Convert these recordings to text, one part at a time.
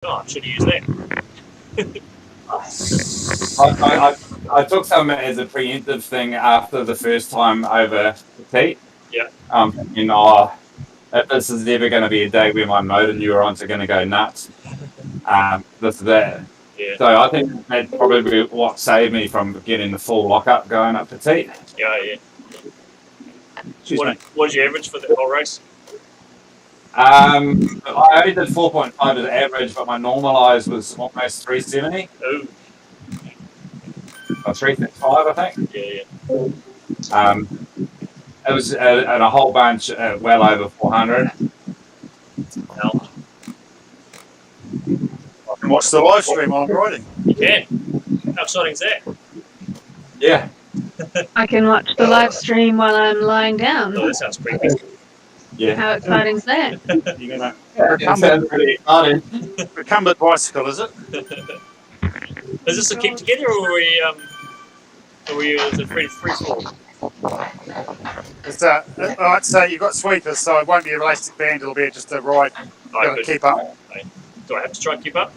Oh, I should have used that. I took some as a preemptive thing after the first time over Pete. Yeah. If this is ever going to be a day where my motor neurons are going to go nuts, this is it. Yeah. So I think that's probably what saved me from getting the full lockup going up Petite. Yeah. What did you average for the whole race? I only did 4.5 as average, but my normalized was almost 370. Ooh. Or 365, I think. Yeah. It was and a whole bunch well over 400. Hell. I can watch the live stream while I'm riding. You can. How exciting is that? Yeah. I can watch the live stream while I'm lying down. Oh, that sounds creepy. Yeah. How exciting is that? You're gonna It sounds pretty exciting. recumbent bicycle, is it? Is this a keep together, or is it free fall? It's alright, so you've got sweepers, so it won't be an elastic band, it'll be just a ride. Gotta keep up. Do I have to try and keep up?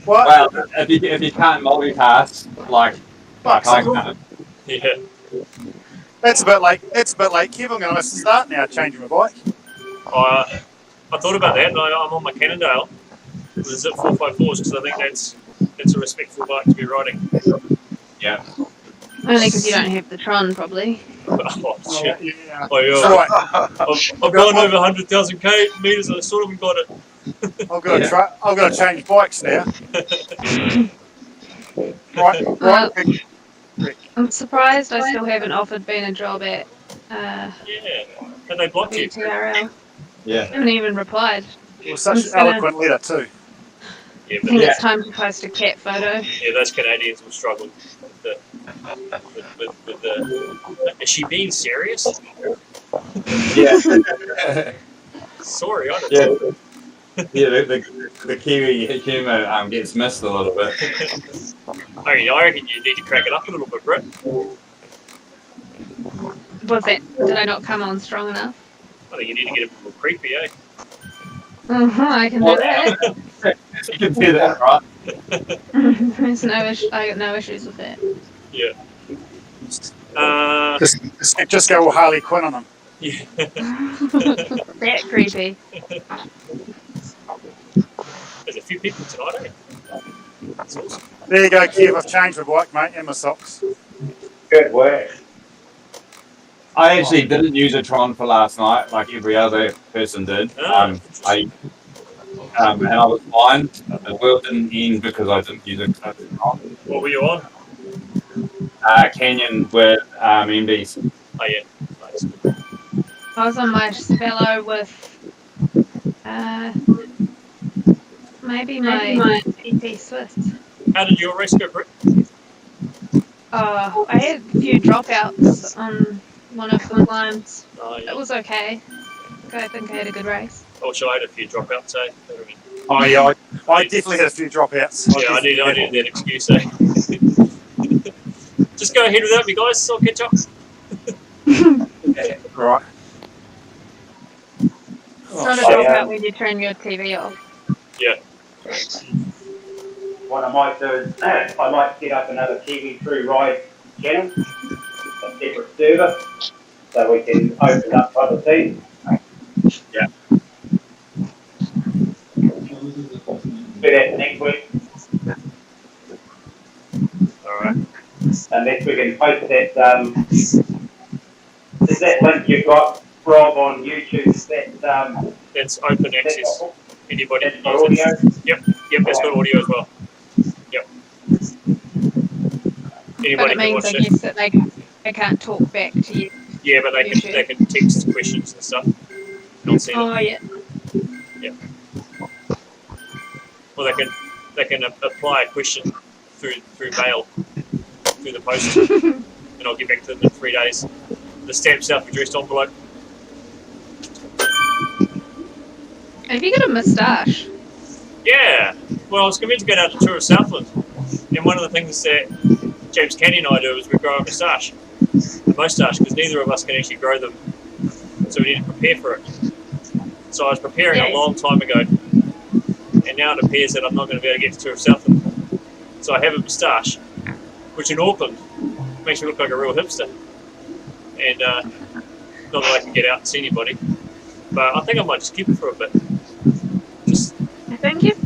What? Well, if you can't multitask, like I can. Yeah. That's a bit late. Kev, I'm gonna have to start now changing my bike. I thought about that, and I'm on my Cannondale with the Zip 454s because I think that's a respectful bike to be riding. Yeah. Only because you don't have the Tron, probably. Oh, shit. Yeah. Oh, yeah. Right. I've gone over 100,000 meters, and I sort of got it. I've got to change bikes now. Right. I'm surprised I still haven't offered Ben a job at Yeah. And they blocked you. BTRL. Yeah. Haven't even replied. It was such an eloquent letter too. Yeah, I think it's time to post a cat photo. Yeah, those Canadians will struggle with the. Is she being serious? Yeah. Sorry, I don't Yeah. Yeah, the Kiwi humour gets missed a little bit. I reckon you need to crack it up a little bit, Britt. Was that? Did I not come on strong enough? I think you need to get a bit more creepy, eh? I can do that. You can do that, right? There's no issue. I got no issues with that. Yeah. Just go all Harley Quinn on them. Yeah. That creepy. There's a few people tonight, eh? That's awesome. There you go, Kev. I've changed my bike, mate, and my socks. Good work. I actually didn't use a Tron for last night, like every other person did. And I was fine. The world didn't end because I didn't use a Tron. What were you on? Canyon with MBs. Oh, yeah. Nice. I was on my Spello with maybe my PP Swiss. How did your race go, Britt? I had a few dropouts on one of the climbs. Oh, It yeah. was okay. I think I had a good race. Also, I had a few dropouts, eh? Oh yeah, I definitely had a few dropouts. Yeah, I needed that excuse, eh? Just go ahead without me, guys. I'll catch up. Yeah, right. It's not a dropout when you turn your TV off. Yeah. What I might do is I might set up another Kiwi True Ride channel, a separate server, so we can open up other teams. Yeah. Do that next week, Alright. unless we can post that. Is that link you've got, Rob, on YouTube? Is that It's open access. Anybody that's can for use audio? it. Yep, it's got audio as well. Yep. But Anybody it can means, watch I it. guess, that they can't talk back to you. Yeah, but they can text questions and stuff. Not see Oh, them. yeah. Or they can apply a question through mail, through the post, and I'll get back to them in 3 days. The stamped self-addressed envelope. Have you got a moustache? Yeah. Well, I was convinced to go down to tour of Southland, and one of the things that James Canny and I do is we grow a moustache, because neither of us can actually grow them, so we need to prepare for it. So I was preparing Yes. a long time ago, and now it appears that I'm not going to be able to get to Tour of Southland. So I have a moustache, which in Auckland makes me look like a real hipster. And not that I can get out and see anybody, but I think I might just keep it for a bit. Just I think you've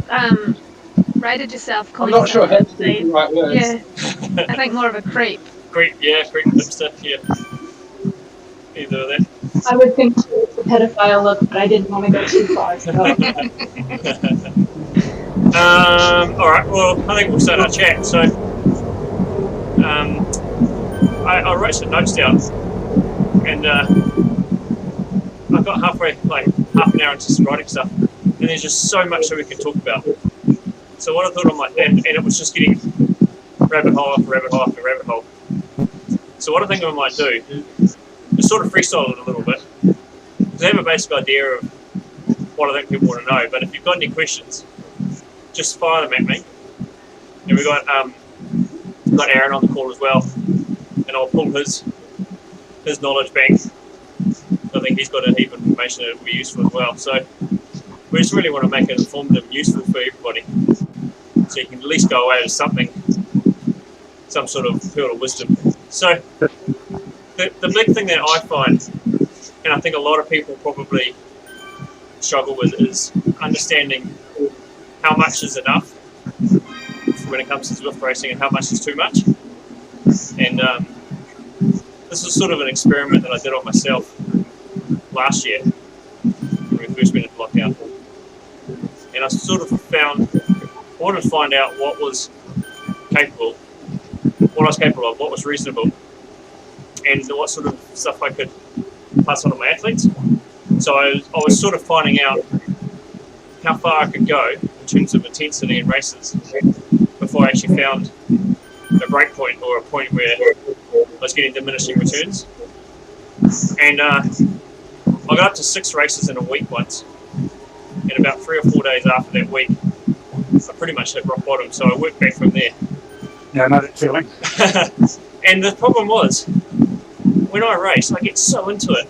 rated yourself. I'm not sure hipster. hipster is the right word. Yeah, I think more of a creep. creep hipster, yeah. Either of that. I would think it's a pedophile look, but I didn't want to go too far. So. All right. Well, I think we'll start our chat. So, I wrote some notes down, and I got halfway, like half an hour into some writing stuff, and there's just so much that we can talk about. So what I thought I might, and it was just getting rabbit hole after rabbit hole after rabbit hole. So what I think I might do is sort of freestyle it a little bit, because I have a basic idea of what I think people want to know. But if you've got any questions, just fire them at me. And we've got Aaron on the call as well, and I'll pull his knowledge bank. I think he's got a heap of information that will be useful as well. So we just really want to make it informative and useful for everybody, so you can at least go away with something, some sort of pearl of wisdom. So the big thing that I find, and I think a lot of people probably struggle with, is understanding how much is enough when it comes to Zwift racing and how much is too much. And this was sort of an experiment that I did on myself last year when we first went into lockdown. And I sort of wanted to find out what was capable, what I was capable of, what was reasonable, and what sort of stuff I could pass on to my athletes. So I was sort of finding out how far I could go in terms of intensity in races before I actually found a break point, or a point where I was getting diminishing returns. And I got up to 6 races in a week once, and about 3 or 4 days after that week, I pretty much hit rock bottom, so I worked back from there. Yeah, I know that feeling. And the problem was, when I race, I get so into it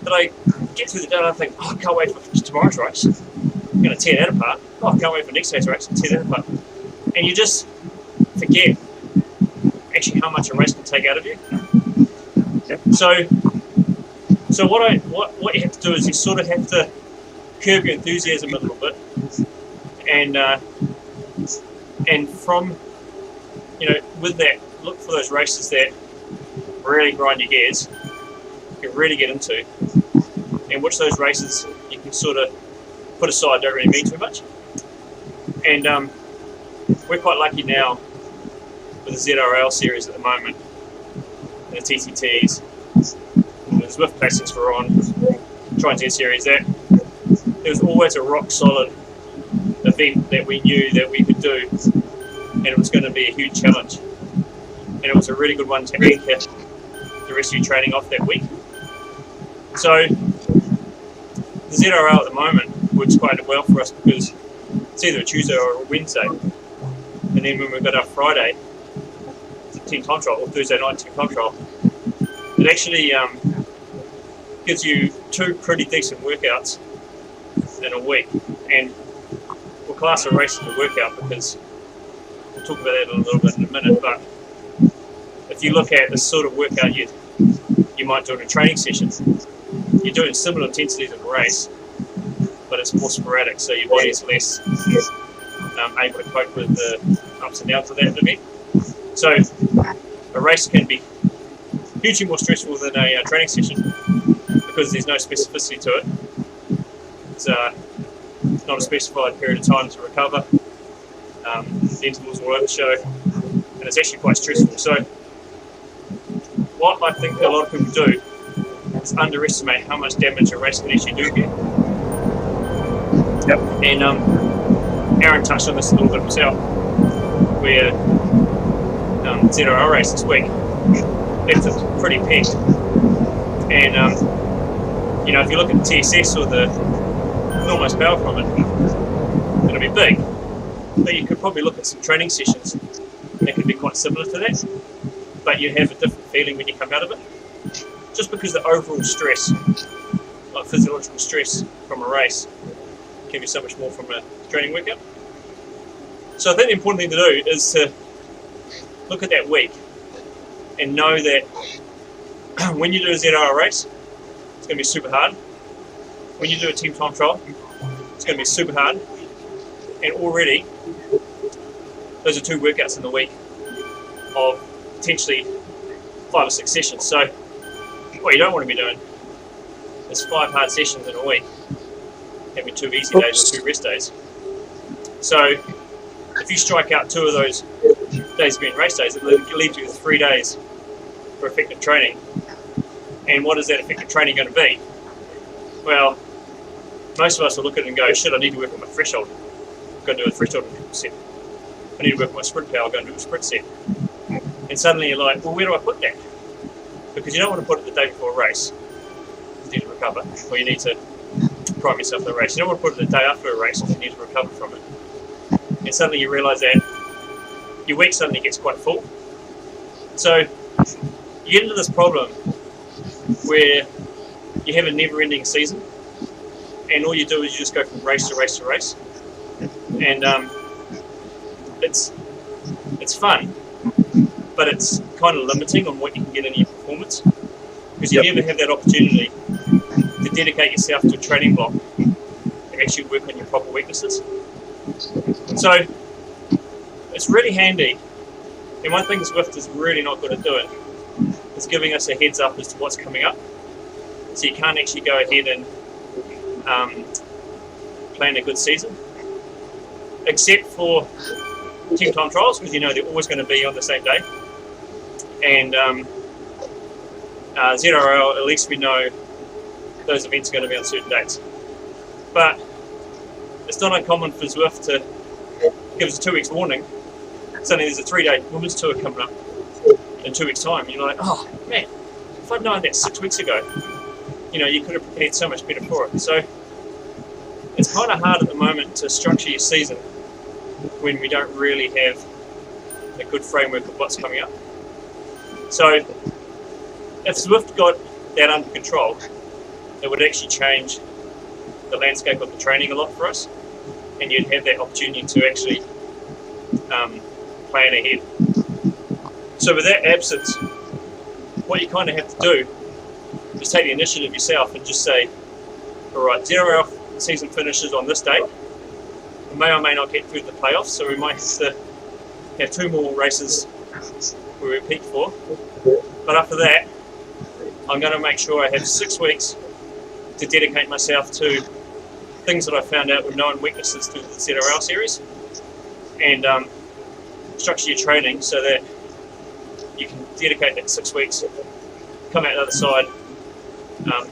that I get through the day and I think, oh, I can't wait for tomorrow's race. I'm going to tear that apart. Oh, I can't wait for next day's race and tear that apart. And you just forget actually how much a race can take out of you. Yep. So what you have to do is you sort of have to curb your enthusiasm a little bit, and from, with that, look for those races that really grind your gears, you can really get into, and which those races you can sort of put aside, don't really mean too much. And we're quite lucky now with the ZRL series at the moment, and the TTTs, and the Zwift Classics we're on, Tri-Z series, that there was always a rock solid event that we knew that we could do, and it was going to be a huge challenge. And it was a really good one to anchor the rest of your training off that week. So the ZRL at the moment works quite well for us, because it's either a Tuesday or a Wednesday, and then when we've got our Friday team time trial, or Thursday night team time trial, it actually gives you 2 pretty decent workouts in a week. And we'll class a race as a workout, because we'll talk about that a little bit in a minute. But if you look at the sort of workout you might do in a training session, you're doing similar intensities in a race, but it's more sporadic, so your body's less able to cope with the ups and downs of that event. So a race can be hugely more stressful than a training session, because there's no specificity to it. It's not a specified period of time to recover. The intervals will overshow, and it's actually quite stressful. So what I think a lot of people do is underestimate how much damage a race can actually do here. Yep. And Aaron touched on this a little bit himself, where ZRL race this week left it pretty pegged. And if you look at the TSS or the enormous power from it, it'll be big. But you could probably look at some training sessions that could be quite similar to that, but you have a different feeling when you come out of it, just because the overall stress, like of physiological stress from a race can be so much more from a training workout. So I think the important thing to do is to look at that week and know that when you do a ZRL race, it's going to be super hard. When you do a team time trial, it's going to be super hard. And already, those are 2 workouts in the week of potentially 5 or 6 sessions. So what you don't want to be doing is 5 hard sessions in a week, having 2 easy days or 2 rest days. So if you strike out 2 of those days being race days, it leaves you with 3 days for effective training. And what is that effective training going to be? Well, most of us will look at it and go, shit, I need to work on my threshold. I'm going to do a threshold set. I need to work on my sprint power, I'm going to do a sprint set. And suddenly you're like, well, where do I put that? Because you don't want to put it the day before a race. You need to recover, or you need to prime yourself for the race. You don't want to put it the day after a race if you need to recover from it. And suddenly you realise that your week suddenly gets quite full. So you get into this problem where you have a never-ending season, and all you do is you just go from race to race to race, and it's fun, but it's kind of limiting on what you can get in your performance, because you never have that opportunity to dedicate yourself to a training block and actually work on your proper weaknesses. So it's really handy, and one thing Zwift is really not good at doing is giving us a heads up as to what's coming up. So you can't actually go ahead and plan a good season, except for team time trials, because you know they're always going to be on the same day. And ZRL, at least we know those events are going to be on certain dates. But it's not uncommon for Zwift to give us a 2 weeks warning. Suddenly there's a 3-day women's tour coming up in 2 weeks' time. You're like, oh man, if I'd known that 6 weeks ago, you know, you could have prepared so much better for it. So it's kind of hard at the moment to structure your season when we don't really have a good framework of what's coming up. So if Zwift got that under control, it would actually change the landscape of the training a lot for us, and you'd have that opportunity to actually plan ahead. So with that absence, what you kind of have to do is take the initiative yourself and just say, all right, ZRL season finishes on this date. We may or may not get through the playoffs, so we might have to have 2 more races where we peak for. But after that, I'm going to make sure I have 6 weeks to dedicate myself to things that I found out were known weaknesses through the ZRL series, and structure your training so that you can dedicate that 6 weeks, come out the other side,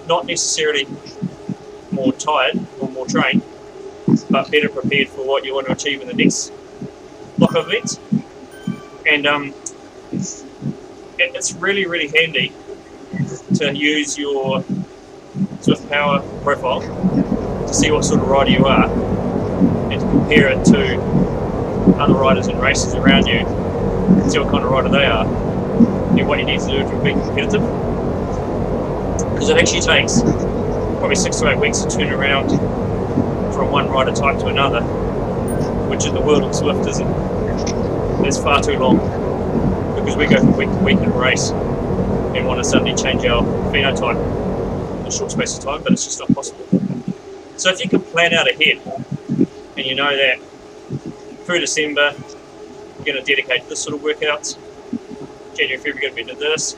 not necessarily more tired or more trained, but better prepared for what you want to achieve in the next block of events. And it's really, really handy to use your Zwift Power profile to see what sort of rider you are and to compare it to other riders and races around you, see what kind of rider they are and what you need to do to be competitive. Because it actually takes probably 6 to 8 weeks to turn around from one rider type to another, which in the world of Zwift is far too long, because we go from week to week in a race and want to suddenly change our phenotype in a short space of time, but it's just not possible. So if you can plan out ahead and you know that through December you're going to dedicate to this sort of workouts, January, February you're going to be doing this,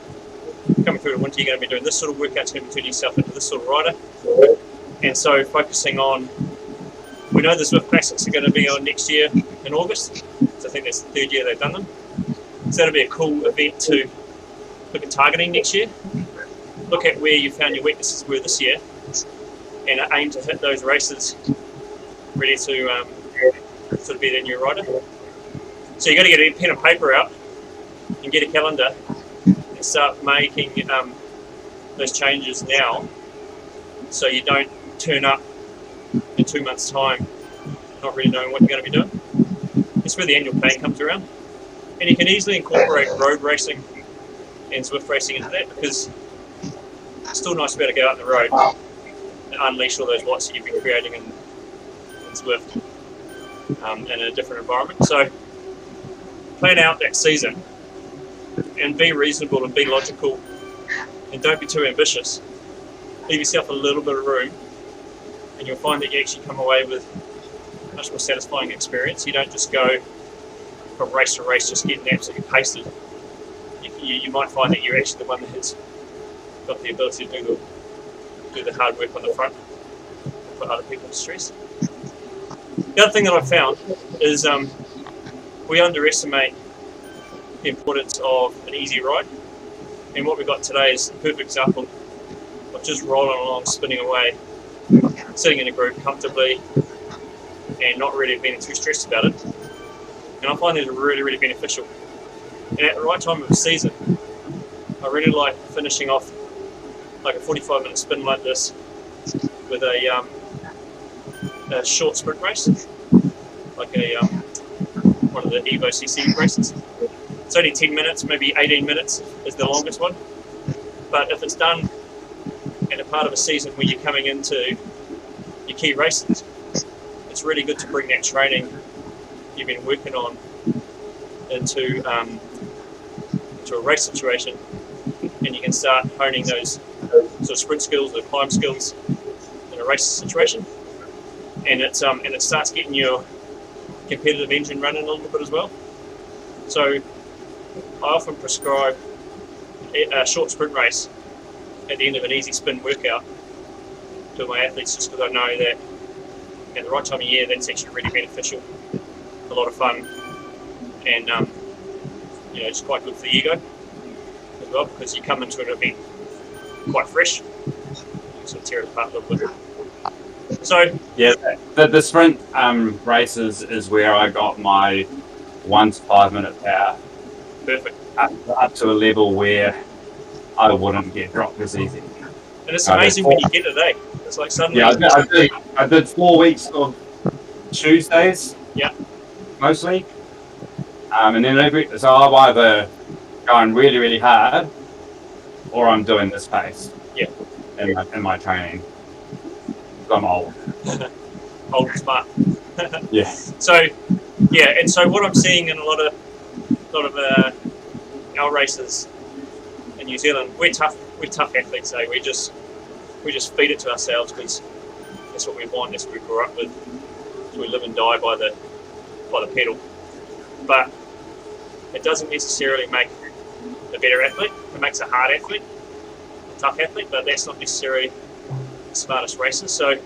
coming through the winter you're going to be doing this sort of workouts, you're going to be turning yourself into this sort of rider. And so focusing on, we know the Zwift Classics are going to be on next year in August, so I think that's the 3rd year they've done them. So that'll be a cool event to look at targeting next year, look at where you found your weaknesses were this year, and aim to hit those races ready to sort of be the new rider. So you've got to get a pen and paper out and get a calendar and start making those changes now, so you don't turn up in 2 months' time not really knowing what you're going to be doing. It's where the annual plan comes around. And you can easily incorporate road racing and Zwift racing into that, because it's still nice to be able to go out on the road unleash all those watts that you've been creating in Zwift in a different environment. So plan out that season and be reasonable and be logical, and don't be too ambitious. Leave yourself a little bit of room, and you'll find that you actually come away with a much more satisfying experience. You don't just go from race to race just getting absolutely pasted. You might find that you're actually the one that has got the ability to do the hard work on the front and put other people to stress. The other thing that I've found is we underestimate the importance of an easy ride, and what we've got today is a perfect example of just rolling along, spinning away, sitting in a group comfortably and not really being too stressed about it. And I find these really, really beneficial. And at the right time of the season, I really like finishing off like a 45-minute spin like this with a short sprint race, like one of the Evo CC races. It's only 10 minutes, maybe 18 minutes is the longest one. But if it's done in a part of a season where you're coming into your key races, it's really good to bring that training you've been working on into a race situation, and you can start honing those sort of sprint skills or climb skills in a race situation, and it starts getting your competitive engine running a little bit as well. So I often prescribe a short sprint race at the end of an easy spin workout to my athletes, just because I know that at the right time of year that's actually really beneficial, a lot of fun, and it's quite good for the ego as well, because you come into an event quite fresh, you can sort of tear it apart a little bit. So yeah, the sprint races is where I got my 1 to 5 minute power. Perfect. Up to a level where I wouldn't get dropped as easy. And it's amazing when you get it, eh? It's like suddenly. Yeah, I did 4 weeks of Tuesdays. Yeah. Mostly. And then so I'm either going really, really hard, or I'm doing this pace. Yeah. In my training. I'm old. Old and smart. Yeah. So, yeah, and so what I'm seeing in a lot of our races in New Zealand, we're tough athletes. Eh? We just feed it to ourselves because that's what we want. That's what we grew up with. So we live and die by the pedal. But it doesn't necessarily make a better athlete. It makes a hard athlete, a tough athlete, but that's not necessarily the smartest races. So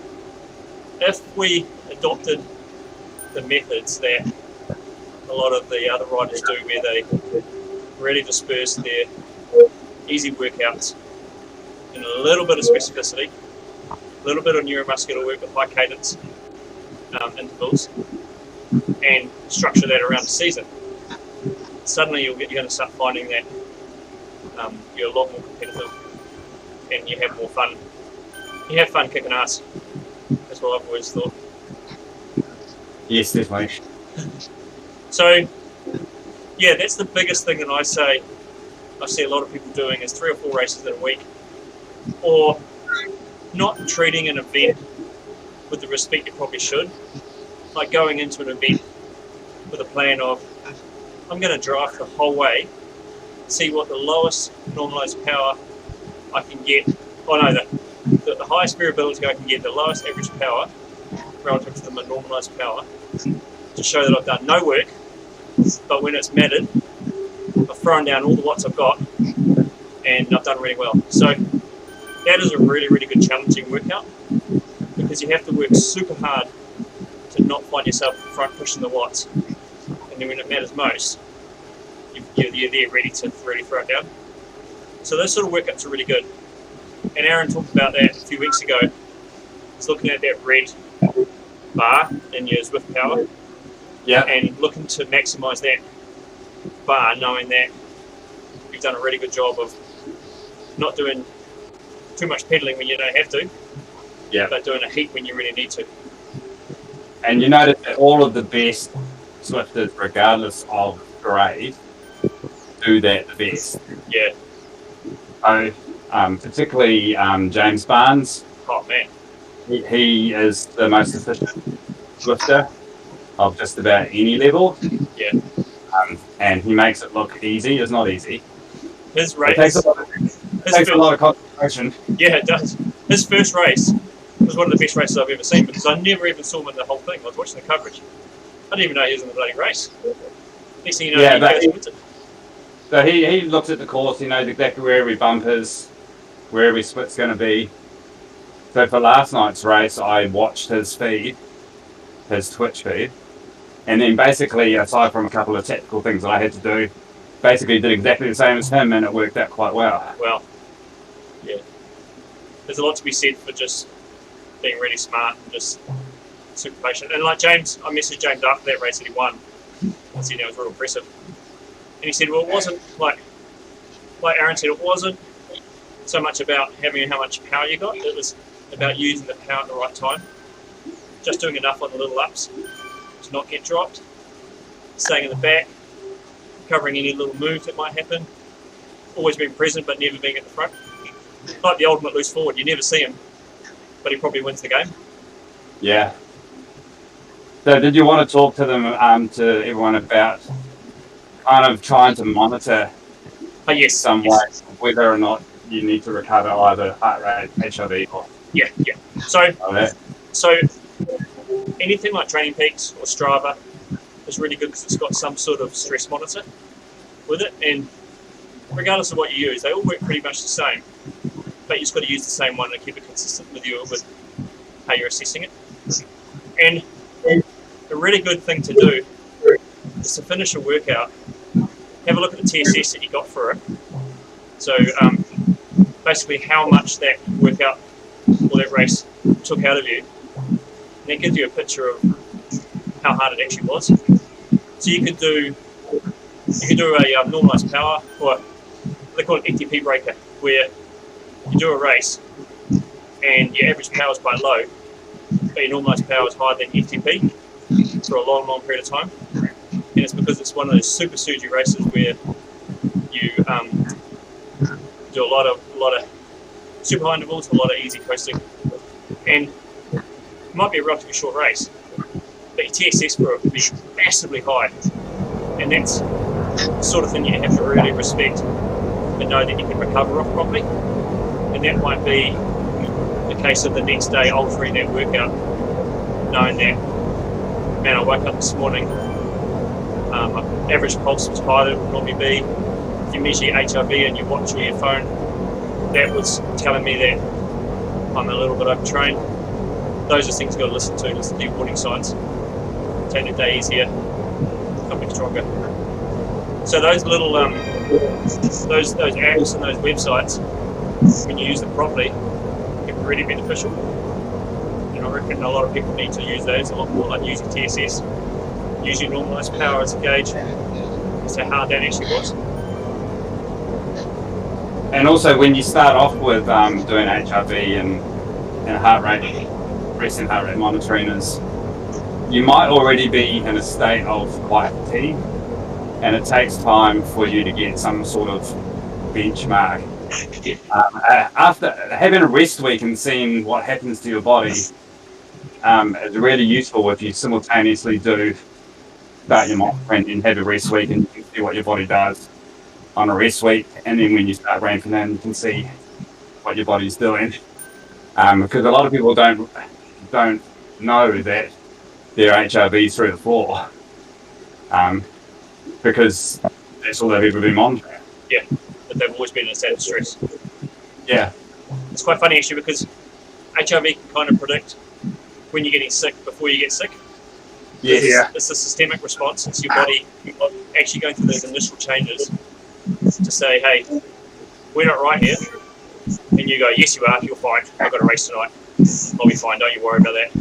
if we adopted the methods that a lot of the other riders do, where they really disperse their easy workouts in a little bit of specificity, a little bit of neuromuscular work with high cadence intervals, and structure that around the season, suddenly you're going to start finding that you're a lot more competitive and you have more fun. You have fun kicking ass. That's what I've always thought. Yes, definitely. So, yeah, that's the biggest thing that I see a lot of people doing is 3 or 4 races in a week, or not treating an event with the respect you probably should. Like going into an event with a plan of, I'm going to drive the whole way, see what the lowest normalized power I can get. Oh no, the highest variability I can get, the lowest average power relative to the normalized power, to show that I've done no work, but when it's mattered, I've thrown down all the watts I've got and I've done really well. So that is a really, really good challenging workout, because you have to work super hard to not find yourself front pushing the watts, and then when it matters most, you're there ready to really throw it down. So those sort of workouts are really good. And Aaron talked about that a few weeks ago. He's looking at that red bar in your Zwift power, yeah, and looking to maximise that bar, knowing that you've done a really good job of not doing too much pedaling when you don't have to, yeah, but doing a heat when you really need to. And you notice that all of the best Zwifters, regardless of grade, do that the best. Yeah. So, particularly James Barnes. Oh man. he is the most efficient lifter of just about any level. Yeah. And he makes it look easy. It's not easy. His race. It takes a lot of concentration. Yeah, it does. His first race was one of the best races I've ever seen because I never even saw him in the whole thing. I was watching the coverage. I didn't even know he was in the bloody race. Next thing you know, he goes and wins it. So he looks at the course. He knows exactly where every bump is, where every split's going to be. So for last night's race, I watched his feed, his Twitch feed, and then basically, aside from a couple of technical things that I had to do, basically did exactly the same as him, and it worked out quite well. Well, yeah. There's a lot to be said for just being really smart and just super patient. And like James, I messaged James after that race that he won. I said it was real impressive. And he said, well, it wasn't like Aaron said, it wasn't so much about having how much power you got. It was about using the power at the right time. Just doing enough on the little ups to not get dropped. Staying in the back, covering any little moves that might happen. Always being present but never being at the front. Like the ultimate loose forward. You never see him, but he probably wins the game. Yeah. So did you want to talk to them, to everyone about kind of trying to monitor some way whether or not you need to recover either heart rate, HRV, or... Yeah. So anything like Training Peaks or Strava is really good because it's got some sort of stress monitor with it, and regardless of what you use, they all work pretty much the same, but you just got to use the same one to keep it consistent with how you're assessing it. And a really good thing to do is to finish a workout, have a look at the TSS that you got for it. So basically how much that workout or that race took out of you. And it gives you a picture of how hard it actually was. So you could do a normalized power, or they call it FTP breaker, where you do a race and your average power is quite low, but your normalized power is higher than FTP for a long, long period of time. And it's because it's one of those super surgery races where you do a lot of super high intervals, a lot of easy coasting, and it might be a relatively short race, but your TSS for it could be massively high, and that's the sort of thing you have to really respect and know that you can recover off properly. And that might be the case of the next day altering that workout, knowing that, man, I woke up this morning, my average pulse was higher than it would normally be. If you measure your HRV and you watch your phone, that was telling me that I'm a little bit overtrained. Those are things you've got to listen to your warning signs. Take the day easier, becoming stronger. So those little those apps and those websites, when you use them properly, can be really beneficial. And I reckon a lot of people need to use those a lot more, like using TSS, using normalised power as a gauge as to how hard that actually was. And also, when you start off with doing HRV and heart rate, resting heart rate monitoring, you might already be in a state of quite fatigue, and it takes time for you to get some sort of benchmark. After having a rest week and seeing what happens to your body is really useful if you simultaneously start your monitoring and have a rest week, and you can see what your body does on a rest week, and then when you start ramping in, you can see what your body's doing. Because a lot of people don't know that their HRV's through the floor, because that's all they've ever been monitoring. Yeah, but they've always been in a state of stress. Yeah. It's quite funny actually, because HRV can kind of predict when you're getting sick before you get sick. Yes. Yeah. It's a systemic response. It's your body actually going through those initial changes to say, hey, we're not right here. And you go, yes, you are, you're fine. I've got a race tonight. I'll be fine, don't you worry about that.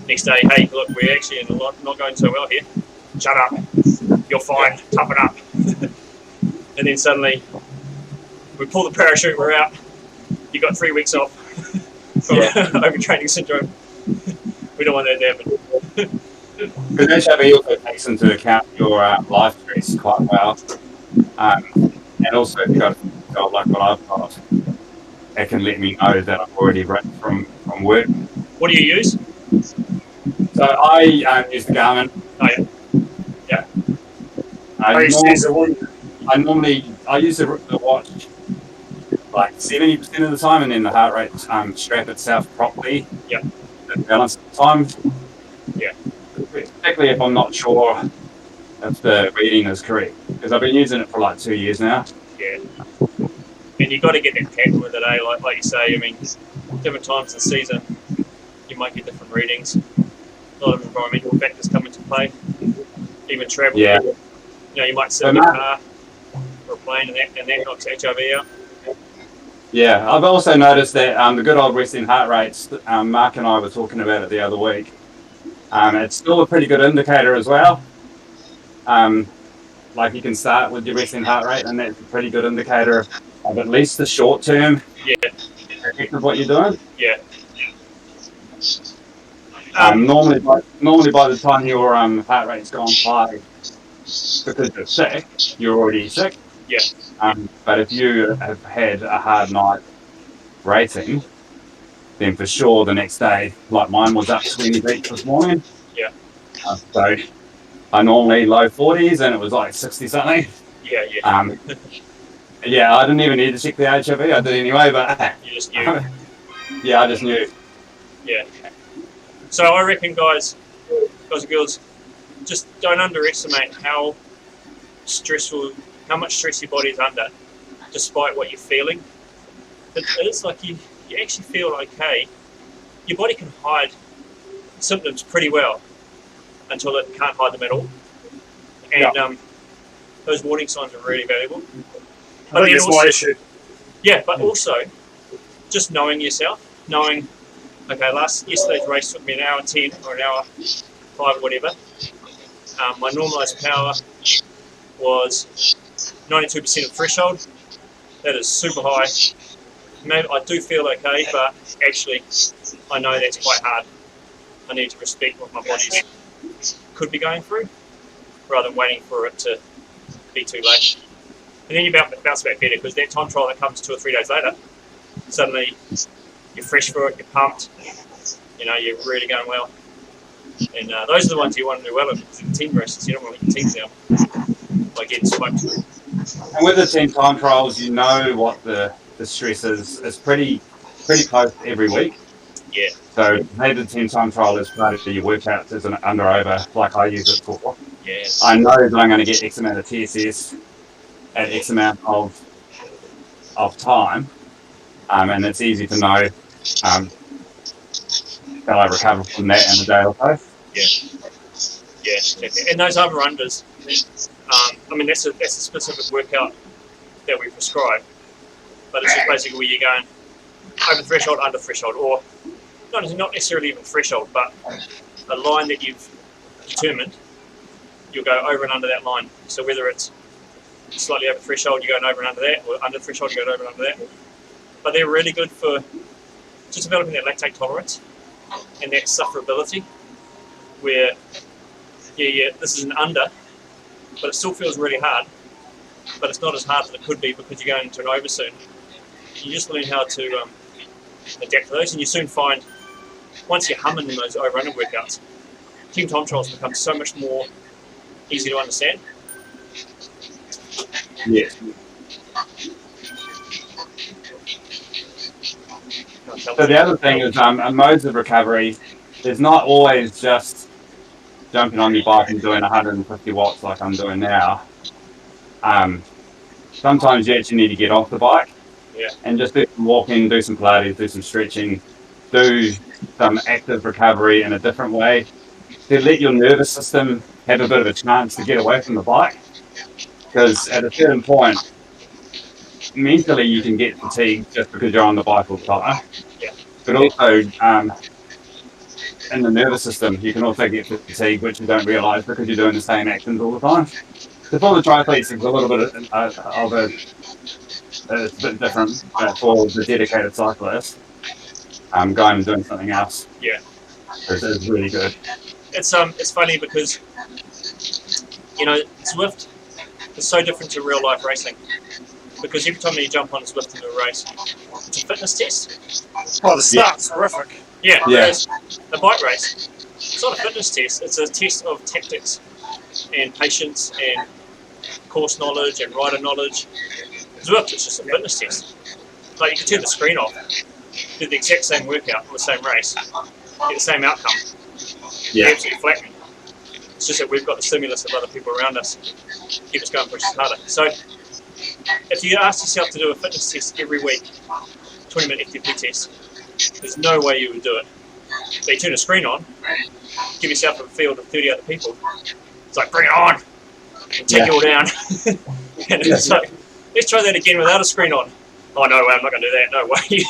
Next day, hey, look, we're actually not going so well here. Shut up. You're fine. Toughen up. And then suddenly, we pull the parachute, we're out. You got 3 weeks off from overtraining syndrome. We don't want that to happen. Because HRV also takes into account your life stress quite well. And also, if you've got a job like what I've got, it can let me know that I've already run from work. What do you use? So I use the Garmin. Oh yeah. Yeah. I used to use the one. I use the watch like 70% of the time, and then the heart rate strap itself properly. Yeah. And balance the time. Yeah. Particularly if I'm not sure if the reading is correct, because I've been using it for like 2 years now. Yeah. And you got to get that pattern with it, eh? Like you say, I mean, different times of the season, you might get different readings. A lot of environmental factors come into play. Even travel. Yeah. You know, you might sit in a car or a plane, and that knocks HRV out. Yeah, I've also noticed that the good old resting heart rates, Mark and I were talking about it the other week. It's still a pretty good indicator as well. Like you can start with your resting heart rate, and that's a pretty good indicator of at least the short term effect of what you're doing. Yeah. Normally by the time your heart rate's gone high, because you're sick, you're already sick. Yeah. But if you have had a hard night racing, then for sure the next day, like mine was up 20 beats this morning. Yeah. So I normally low 40s, and it was like 60 something. Yeah, yeah. Yeah, I didn't even need to check the HRV. I did anyway, but You just knew. yeah, I just knew. Yeah. So I reckon, guys and girls, just don't underestimate how much stress your body is under, despite what you're feeling. It's like you actually feel okay. Your body can hide symptoms pretty well until it can't hide them at all. And those warning signs are really valuable. I think it's my issue. Yeah, but also just knowing yourself, knowing, okay, yesterday's race took me an hour 10 or an hour 5 or whatever. My normalised power was 92% of threshold. That is super high. Maybe I do feel okay, but actually I know that's quite hard. I need to respect what my body could be going through, rather than waiting for it to be too late. And then you bounce back better, because that time trial that comes 2 or 3 days later, suddenly you're fresh for it, you're pumped, you know, you're really going well. And those are the ones you want to do well in, because in team races, you don't want to let your teams down by getting smoked. And with the team time trials, you know what the stress is. It's pretty close every week. Yeah. So maybe the team time trial is part of your workouts as an under-over, like I use it for. Yeah. I know that I'm going to get X amount of TSS at X amount of time, and it's easy to know that I recover from that in a day or so. Yeah. Yeah. And those other unders, I mean, that's a specific workout that we prescribe, but it's just basically where you're going over threshold, under threshold, or not necessarily even threshold, but a line that you've determined, you'll go over and under that line. So whether it's slightly over threshold, you're going over and under that, or under threshold, you're going over and under that. But they're really good for just developing that lactate tolerance and that sufferability, where, this is an under, but it still feels really hard, but it's not as hard as it could be because you're going into an over soon. You just learn how to adapt to those, and you soon find, once you're humming in those over-under workouts, team time trials become so much more easy to understand. Yeah. So the other thing is, modes of recovery, there's not always just jumping on your bike and doing 150 watts like I'm doing now. Sometimes you actually need to get off the bike and just do some walking, do some Pilates, do some stretching, do some active recovery in a different way to let your nervous system have a bit of a chance to get away from the bike. Because at a certain point, mentally you can get fatigued just because you're on the bike all the time. But also, in the nervous system, you can also get fatigued, which you don't realise because you're doing the same actions all the time. So for the triathletes, it's a little bit it's a bit different, but for the dedicated cyclist, going and doing something else, is really good. It's funny because, Zwift is so different to real life racing, because every time you jump on a Zwift into a race, it's a fitness test. Oh, the start's horrific. Yeah, Yeah. whereas the bike race, it's not a fitness test, it's a test of tactics and patience and course knowledge and rider knowledge. Zwift, it's just a fitness test. Like you can turn the screen off, do the exact same workout on the same race, get the same outcome. Yeah. Absolutely flattening. It's just that we've got the stimulus of other people around us keep us going, push us harder. So if you ask yourself to do a fitness test every week, 20-minute FTP test, there's no way you would do it. But you turn a screen on, give yourself a field of 30 other people, it's like, bring it on, and take you all down. And it's like, let's try that again without a screen on. Oh, no way, I'm not going to do that. No way.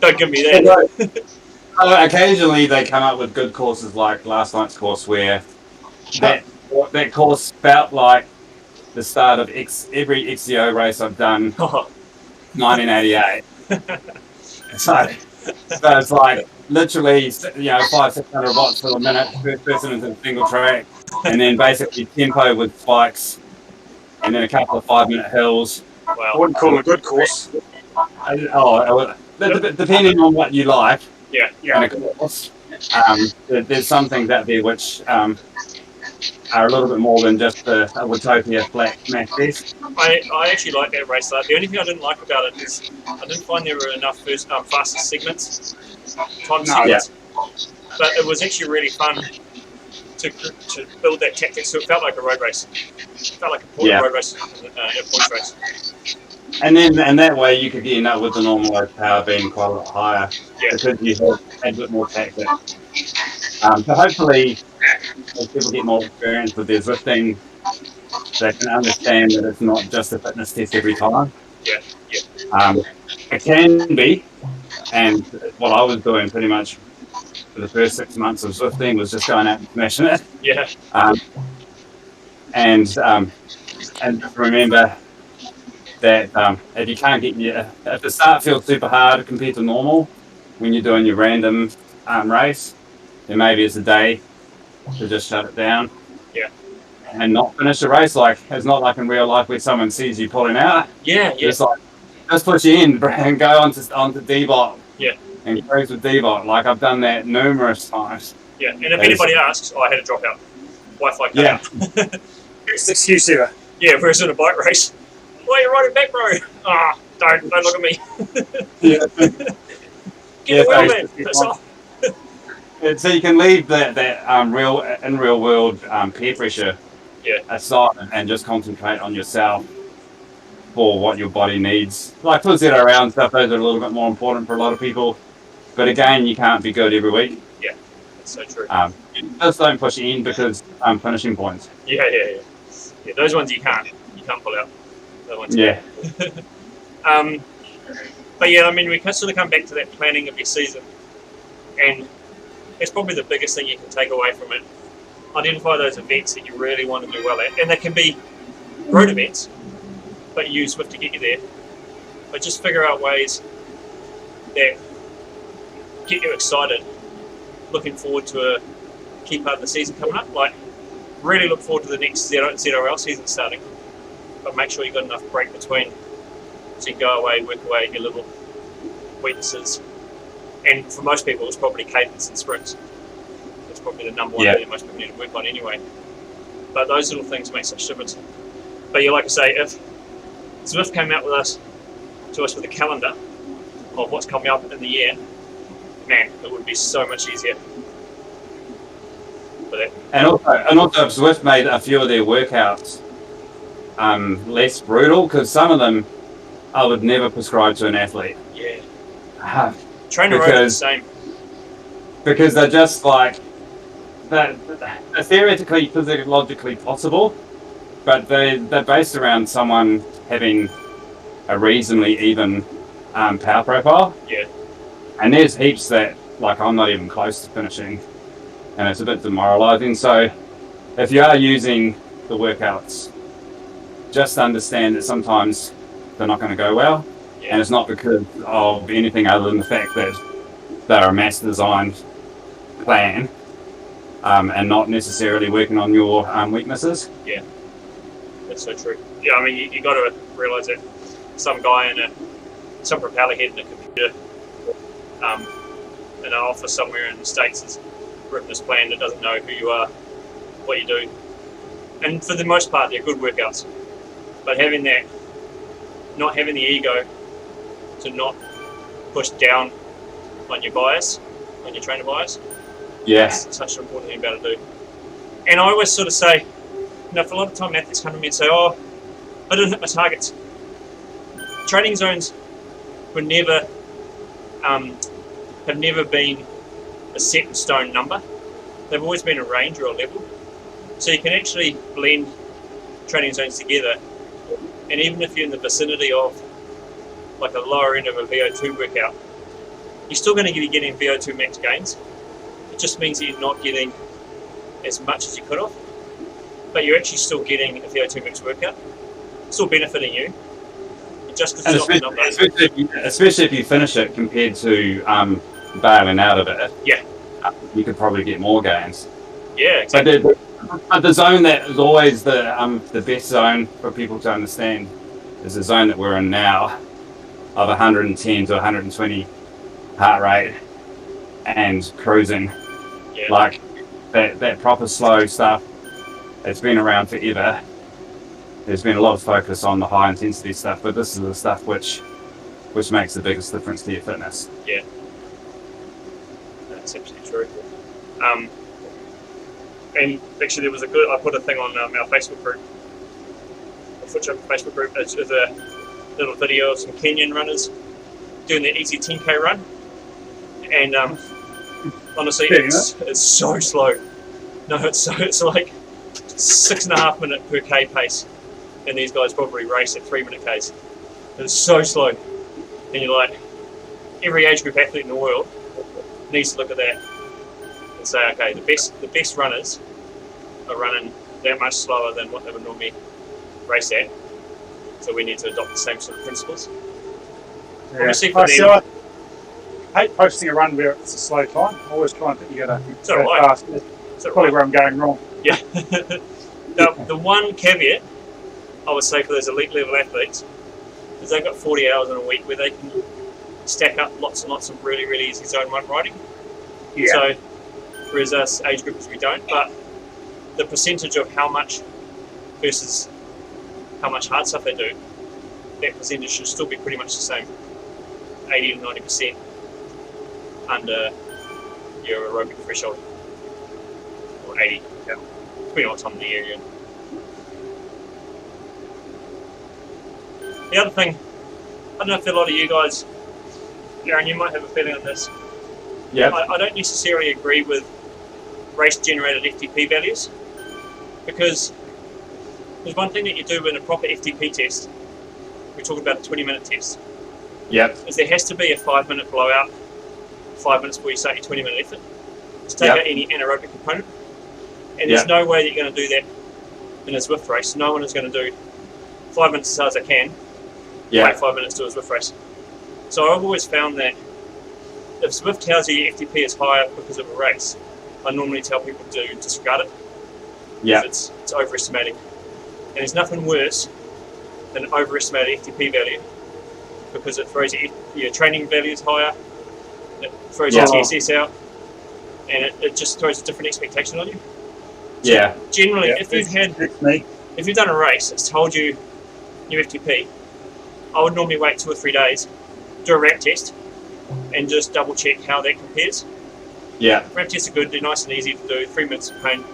Don't give me that. Occasionally they come up with good courses like last night's course where that course felt like the start of every XCO race I've done 1988. So it's like literally 500-600 watts per minute, first person into the single track, and then basically tempo with spikes, and then a couple of 5-minute hills. I wouldn't call it a good course. Depending on what you like. Yeah. In a course, there's some things out there which are a little bit more than just a Watopia flat math test. I actually like that race. The only thing I didn't like about it is I didn't find there were enough fastest segments, segments. But it was actually really fun to build that tactic, so it felt like a road race. It felt like a road race, a points race. And then that way you could end up with the normalised power being quite a lot higher because you have a bit more tactic. So hopefully, as people get more experience with their Zwifting, they can understand that it's not just a fitness test every time. It can be, and what I was doing pretty much for the first 6 months of Zwifting was just going out and smashing it. And remember that if you can't get if the start feels super hard compared to normal when you're doing your random race, then maybe it's a day to just shut it down and not finish the race. Like it's not like in real life where someone sees you pulling out. It's like just push you in and go onto D-bot and cruise with D-bot. Like I've done that numerous times. And if anybody asks, I had a dropout. Wi-Fi cut out. It's an excuse here. We're in a bike race. Why are you riding back, bro? Don't look at me. Get away, man. That's all. So you can leave that real world peer pressure aside and just concentrate on yourself for what your body needs. Like for zero round stuff, those are a little bit more important for a lot of people. But again, you can't be good every week. Yeah, that's so true. Just don't push it in because finishing points. Yeah. Those ones you can't pull out. But I mean, we can sort of come back to that planning of your season, and it's probably the biggest thing you can take away from it. Identify those events that you really want to do well at, and they can be road events, but you use Zwift to get you there. But just figure out ways that get you excited, looking forward to a key part of the season coming up. Like, really look forward to the next ZRL season starting. But make sure you've got enough break between so you can go away, work away at your little weaknesses. And for most people, it's probably cadence and sprints. That's probably the number one thing that most people need to work on anyway. But those little things make such difference. But like I say, if Zwift came out to us with a calendar of what's coming up in the year, man, it would be so much easier. And also, if Zwift made a few of their workouts less brutal, because some of them I would never prescribe to an athlete. Trainer are the same. Because they're just like they're theoretically, physiologically possible, but they're based around someone having a reasonably even power profile. And there's heaps that like I'm not even close to finishing, and it's a bit demoralizing. So if you are using the workouts, just understand that sometimes they're not going to go well, and it's not because of anything other than the fact that they're a mass designed plan and not necessarily working on your weaknesses. That's so true. I mean, you got to realise that some guy in some propeller head in a computer an office somewhere in the States has written this plan that doesn't know who you are, what you do. And for the most part, they're good workouts. But having that, not having the ego to not push down on your bias, on your trainer bias, Yes. that's such an important thing about to do. And I always sort of say, for a lot of time athletes come to me and say, oh, I didn't hit my targets. Training zones were never, have never been a set in stone number. They've always been a range or a level. So you can actually blend training zones together, and even if you're in the vicinity of like a lower end of a VO2 workout, you're still going to be getting VO2 max gains. It just means that you're not getting as much as you could have, but you're actually still getting a VO2 max workout, still benefiting you. Just because it's not the number. Especially if you finish it compared to bailing out of it. Yeah. You could probably get more gains. Yeah, exactly. But the zone that is always the best zone for people to understand is the zone that we're in now of 110 to 120 heart rate and cruising. Yeah. Like that proper slow stuff, it's been around forever. There's been a lot of focus on the high intensity stuff, but this is the stuff which makes the biggest difference to your fitness. Yeah. That's absolutely true. And actually there was I put a thing on our Facebook group, the FootJump Facebook group. It's with a little video of some Kenyan runners doing their easy 10k run. And honestly, it's so slow. No, it's like 6.5 minute per k pace. And these guys probably race at 3 minute Ks. It's so slow. And you're like, every age group athlete in the world needs to look at that and say, okay, the best runners are running that much slower than what they would normally race at. So we need to adopt the same sort of principles. Yeah. I hate posting a run where it's a slow time. I always try and put together fast. That's probably where I'm going wrong. Yeah. The one caveat I would say for those elite level athletes is they've got 40 hours in a week where they can stack up lots and lots of really, really easy zone 1 riding. Yeah. So, whereas us age groups we don't, but the percentage of how much versus how much hard stuff they do, that percentage should still be pretty much the same, 80 to 90% under your aerobic threshold, or 80, depending on what time of the year you're in. The other thing, I don't know if a lot of you guys, Aaron, you might have a feeling on this. Yeah. I don't necessarily agree with race-generated FTP values, because there's one thing that you do in a proper FTP test. We're talking about a 20-minute test. Yep. Is there has to be a 5-minute blowout, 5 minutes before you start your 20-minute effort, to take out any anaerobic component. And there's no way that you're going to do that in a Zwift race. No one is going to do 5 minutes as hard as I can. Wait 5 minutes to a Zwift race. So I've always found that if Zwift tells you your FTP is higher because of a race, I normally tell people to disregard it. Yeah. It's overestimating. And there's nothing worse than an overestimated FTP value, because it throws your training values higher, it throws your TSS out, and it just throws a different expectation on you. So generally, if you've done a race that's told you your FTP, I would normally wait 2 or 3 days, do a RAP test, and just double check how that compares. Yeah. RAP tests are good, they're nice and easy to do, 3 minutes of pain,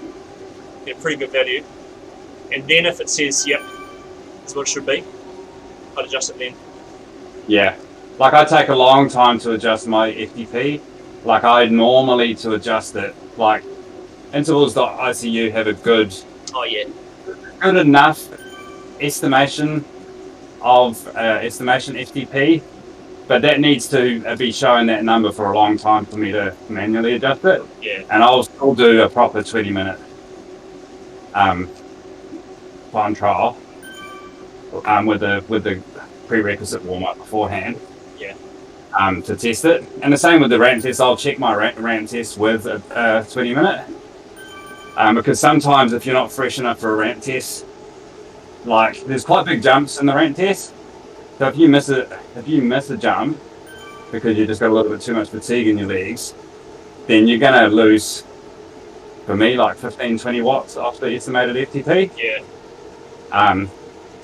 get a pretty good value. And then if it says, yep, this is what it should be, I'd adjust it then. Yeah. Like I take a long time to adjust my FTP. Like I normally to adjust it, like intervals.icu have a good enough estimation of estimation FTP, but that needs to be showing that number for a long time for me to manually adjust it. Yeah. And I'll still do a proper 20-minute time trial with the prerequisite warm-up beforehand. Yeah. To test it. And the same with the ramp test. I'll check my ramp test with a 20-minute. Because sometimes if you're not fresh enough for a ramp test, like there's quite big jumps in the ramp test. So if you miss a jump because you just got a little bit too much fatigue in your legs, then you're going to lose, for me, like 15, 20 watts off the estimated FTP. Yeah.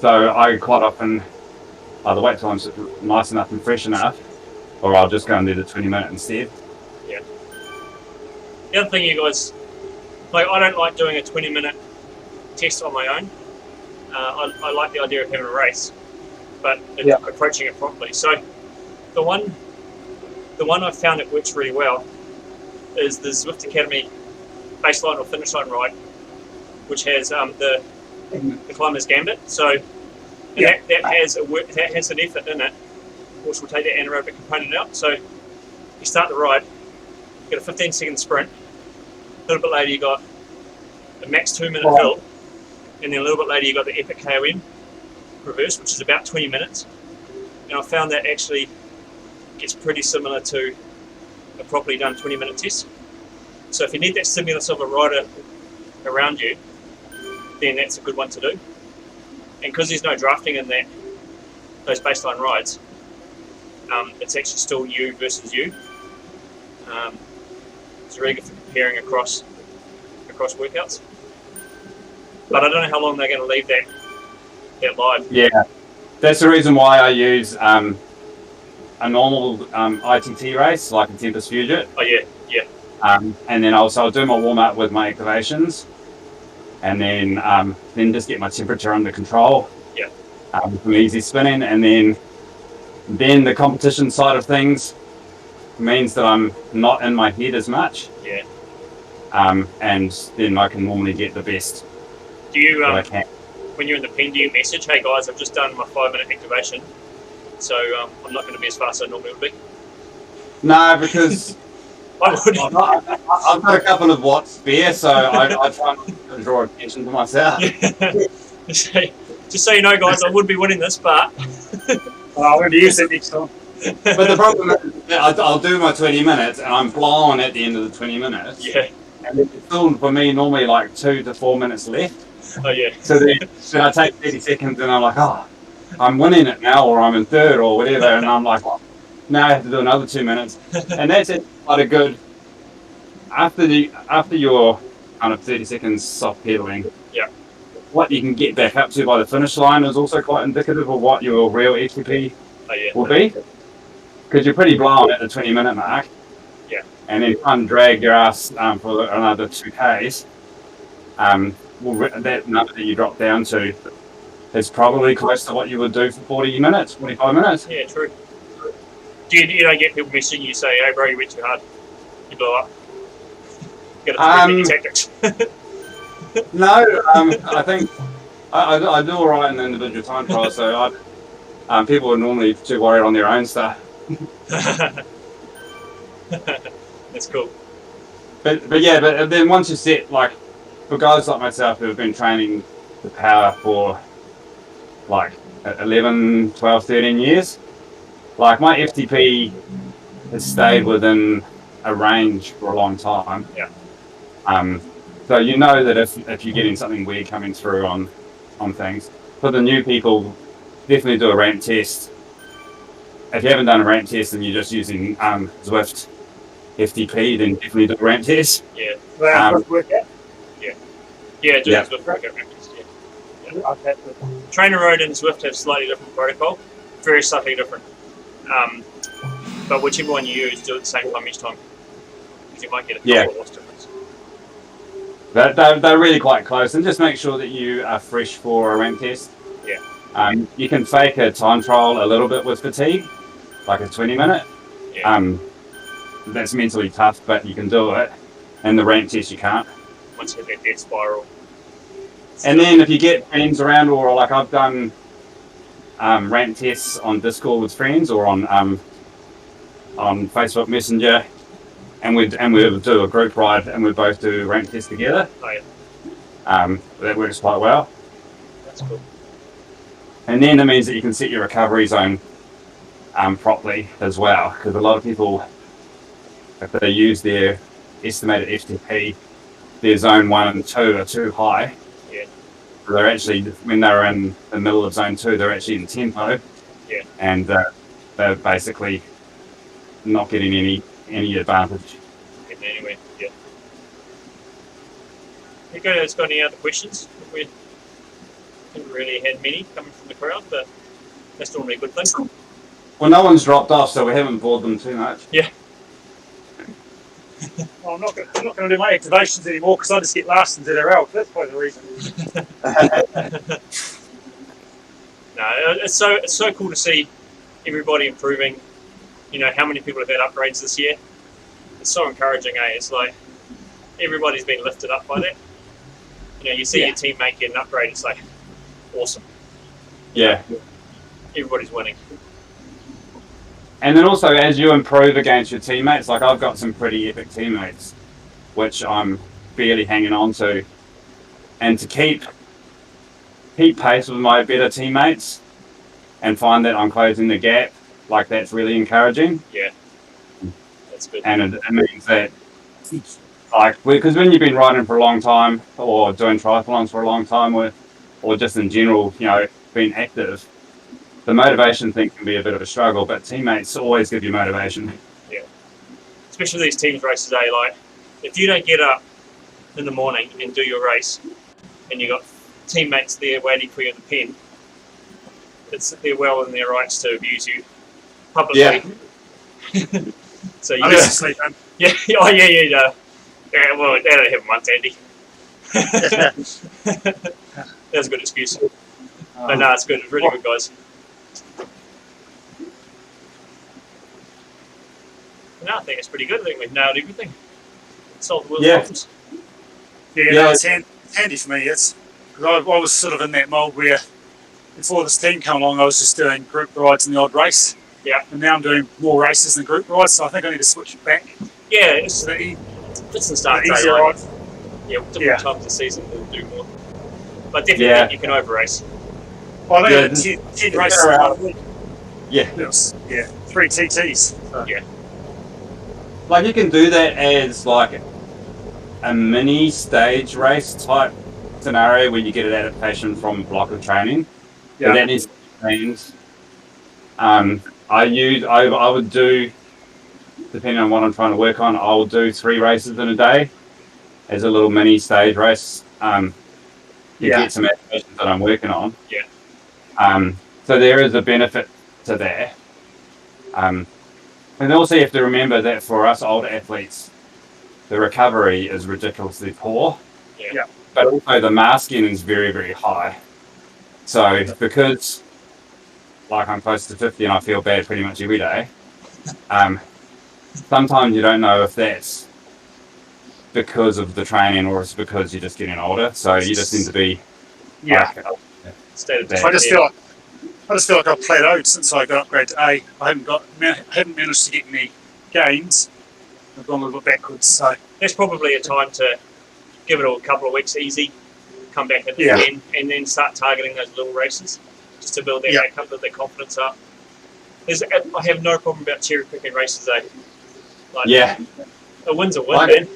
So I quite often either wait till I'm nice enough and fresh enough, or I'll just go and do the 20-minute instead. Yeah. The other thing, you guys, like, I don't like doing a 20-minute test on my own. I like the idea of having a race, but approaching it properly. So the one I've found it works really well is the Zwift Academy baseline or finish line ride, which has the climber's gambit. So that has an effort in it, which will take the anaerobic component out. So you start the ride, you get a 15-second sprint. A little bit later, you got a max 2-minute hill, and then a little bit later, you got the epic KOM reverse, which is about 20 minutes. And I found that actually gets pretty similar to a properly done 20-minute test. So if you need that stimulus of a rider around you, then that's a good one to do. And because there's no drafting in those baseline rides, it's actually still you versus you. It's really good for comparing across workouts. But I don't know how long they're going to leave that live. Yeah, that's the reason why I use a normal ITT race, like a Tempest Fugit. Oh yeah. And then I'll do my warm-up with my activations, and then just get my temperature under control. Yeah. From easy spinning, and then the competition side of things means that I'm not in my head as much. Yeah. And then I can normally get the best. Do you I can. When you're in the pen, do you message, "Hey guys, I've just done my 5-minute activation, so I'm not going to be as fast as I normally would be"? No, because I would. I've got a couple of watts spare, so I try and draw attention to myself. Just so you know, guys, I would be winning this, but I'm going to use it next time. But the problem is that I'll do my 20 minutes and I'm blown at the end of the 20 minutes. Yeah. And it's still, for me, normally like 2 to 4 minutes left. Oh, yeah. So then I take 30 seconds and I'm like, oh, I'm winning it now, or I'm in third or whatever. And I'm like, oh, now I have to do another 2 minutes. And that's it, quite a good, after your kind of 30 seconds soft pedaling, yeah, what you can get back up to by the finish line is also quite indicative of what your real FTP will be. Because you're pretty blown at the 20-minute mark. Yeah. And then try and drag your ass for another 2Ks. That number that you drop down to is probably close to what you would do for 40 minutes, 45 minutes. Yeah, true. You don't get people messaging you say, "Hey bro, you went too hard, you blew up." You got to your tactics. No, I think I do all right in the individual time trial, so people are normally too worried on their own stuff. That's cool. But then once you set, like, for guys like myself who have been training the power for like 11, 12, 13 years, like my FTP has stayed within a range for a long time. Yeah. So you know that if you're getting something weird coming through on things, for the new people, definitely do a ramp test. If you haven't done a ramp test and you're just using Zwift FTP, then definitely do a ramp test. Yeah. Workout? Yeah, do Zwift workout ramp test. Yeah. Okay. Trainer Road and Zwift have slightly different protocol, very subtly different. But whichever one you use, do it at the same time each time, because you might get a couple of watts difference. They're really quite close, and just make sure that you are fresh for a ramp test. Yeah. You can fake a time trial a little bit with fatigue, like a 20-minute. Yeah. That's mentally tough, but you can do it. And the ramp test, you can't. Once you hit that death spiral. And then if you get friends around, or like I've done ramp tests on Discord with friends, or on Facebook Messenger, and we do a group ride, and we both do ramp tests together. Oh yeah. That works quite well. That's cool. And then it means that you can set your recovery zone properly as well, because a lot of people, if they use their estimated FTP, their zone 1 and 2 are too high. Yeah. So they're actually, when they're in the middle of zone 2, they're actually in tempo. Yeah. And they're basically not getting any advantage. Yeah. there anyway. Yeah. You guys got any other questions? We haven't really had many coming from the crowd, but that's normally a good thing. Well, no one's dropped off, so we haven't bored them too much. Yeah. Well, I'm not going to do my activations anymore because I just get last in ZRL. That's probably the reason. No, it's so cool to see everybody improving. You know, how many people have had upgrades this year. It's so encouraging, eh? It's like everybody's been lifted up by that. You know, you see your teammate get an upgrade, it's like awesome. Yeah. Everybody's winning. And then also, as you improve against your teammates, like I've got some pretty epic teammates, which I'm barely hanging on to. And to keep pace with my better teammates and find that I'm closing the gap, like that's really encouraging. Yeah, that's good. And it means that, like, because when you've been riding for a long time or doing triathlons for a long time or just in general, you know, being active, the motivation thing can be a bit of a struggle, but teammates always give you motivation. Yeah. Especially these teams races, eh? Like, if you don't get up in the morning and do your race and you got teammates there waiting for you in the pen, they're well in their rights to abuse you publicly. Yeah. So you I need to sleep, man. Yeah, oh yeah. Yeah, well, that don't happen once, Andy. That's a good excuse. But no, it's good. It's really good, guys. No, I think it's pretty good. I think we've nailed everything. Solved the world's problems. Yeah, no, it's handy for me. It's because I was sort of in that mould where before this team came along, I was just doing group rides in the odd race. Yeah. And now I'm doing more races than group rides, so I think I need to switch it back. Yeah, it's the the start day, easier right? ride. Yeah, different times of the season we'll do more. But definitely you can over race. Well, I think 10 races in 1 week. Yeah. 3 TTs. So. Yeah. Like you can do that as like a mini stage race type scenario where you get an adaptation from a block of training. Yeah. But that needs to be trained. I would do, depending on what I'm trying to work on, I'll do 3 races in a day as a little mini stage race. To get some adaptations that I'm working on. Yeah. So there is a benefit to that. And also you have to remember that for us older athletes, the recovery is ridiculously poor. Yeah. But also the masking is very, very high. So because like I'm close to 50 and I feel bad pretty much every day, sometimes you don't know if that's because of the training or it's because you're just getting older. So you just need to be State of I just feel like I've plateaued since I got upgraded to A. I haven't managed to get any gains. I've gone a little bit backwards. So there's probably a time to give it a couple of weeks easy, come back at the end, and then start targeting those little races just to build that back up, build that confidence up. I have no problem about cherry picking races though. Like, a win's a win, man.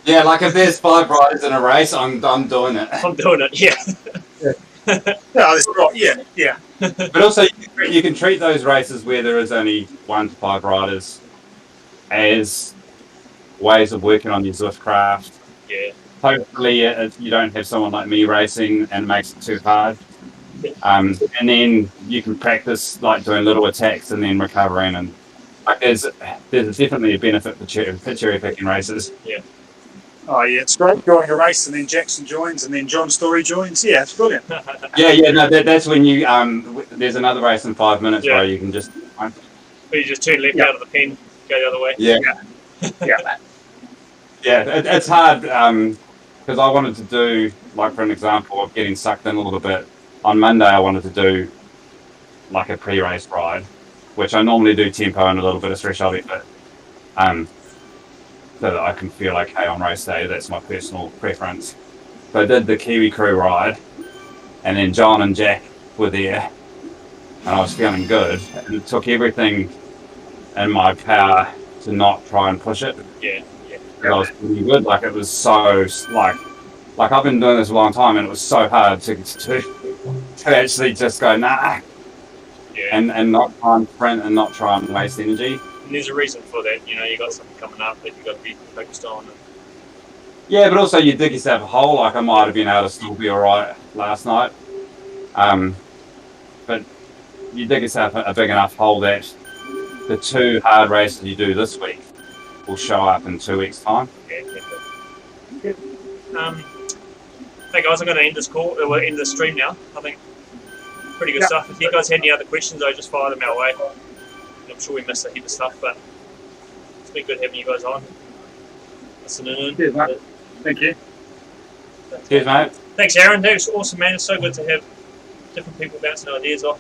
Yeah, like if there's 5 riders in a race, I'm doing it. I'm doing it, yeah. Yeah. But also, you can treat those races where there is only 1 to 5 riders as ways of working on your Zwift craft. Yeah. Hopefully, you don't have someone like me racing and it makes it too hard. And then you can practice like doing little attacks and then recovering. And like there's definitely a benefit for cherry picking races. Yeah. Oh yeah, it's great joining a race and then Jackson joins and then John Story joins. Yeah, it's brilliant. No, that's when you there's another race in 5 minutes where you can just. But you just turn left out of the pen, go the other way. It's hard because I wanted to do, like for an example of getting sucked in a little bit. On Monday, I wanted to do like a pre-race ride, which I normally do tempo and a little bit of threshold effort. So that I can feel okay on race day. That's my personal preference. So I did the Kiwi crew ride, and then John and Jack were there, and I was feeling good. And it took everything in my power to not try and push it. Yeah. I was feeling good. Like it was so like I've been doing this a long time, and it was so hard to actually just go nah, and not try and sprint and not try and waste energy. And there's a reason for that. You know, you got something coming up that you got to be focused on. Yeah, but also you dig yourself a hole. Like I might have been able to still be all right last night, but you dig yourself a big enough hole that the 2 hard races you do this week will show up in 2 weeks' time. Yeah, good. Hey guys, I'm going to end this call. We'll end the stream now. I think pretty good stuff. If you guys had any other questions, I just fire them our way. I'm sure we missed a heap of stuff, but it's been good having you guys on. Listening in. Cheers, mate. Thank you. Cheers, mate. Thanks, Aaron. That was awesome, man. It's so good to have different people bouncing ideas off.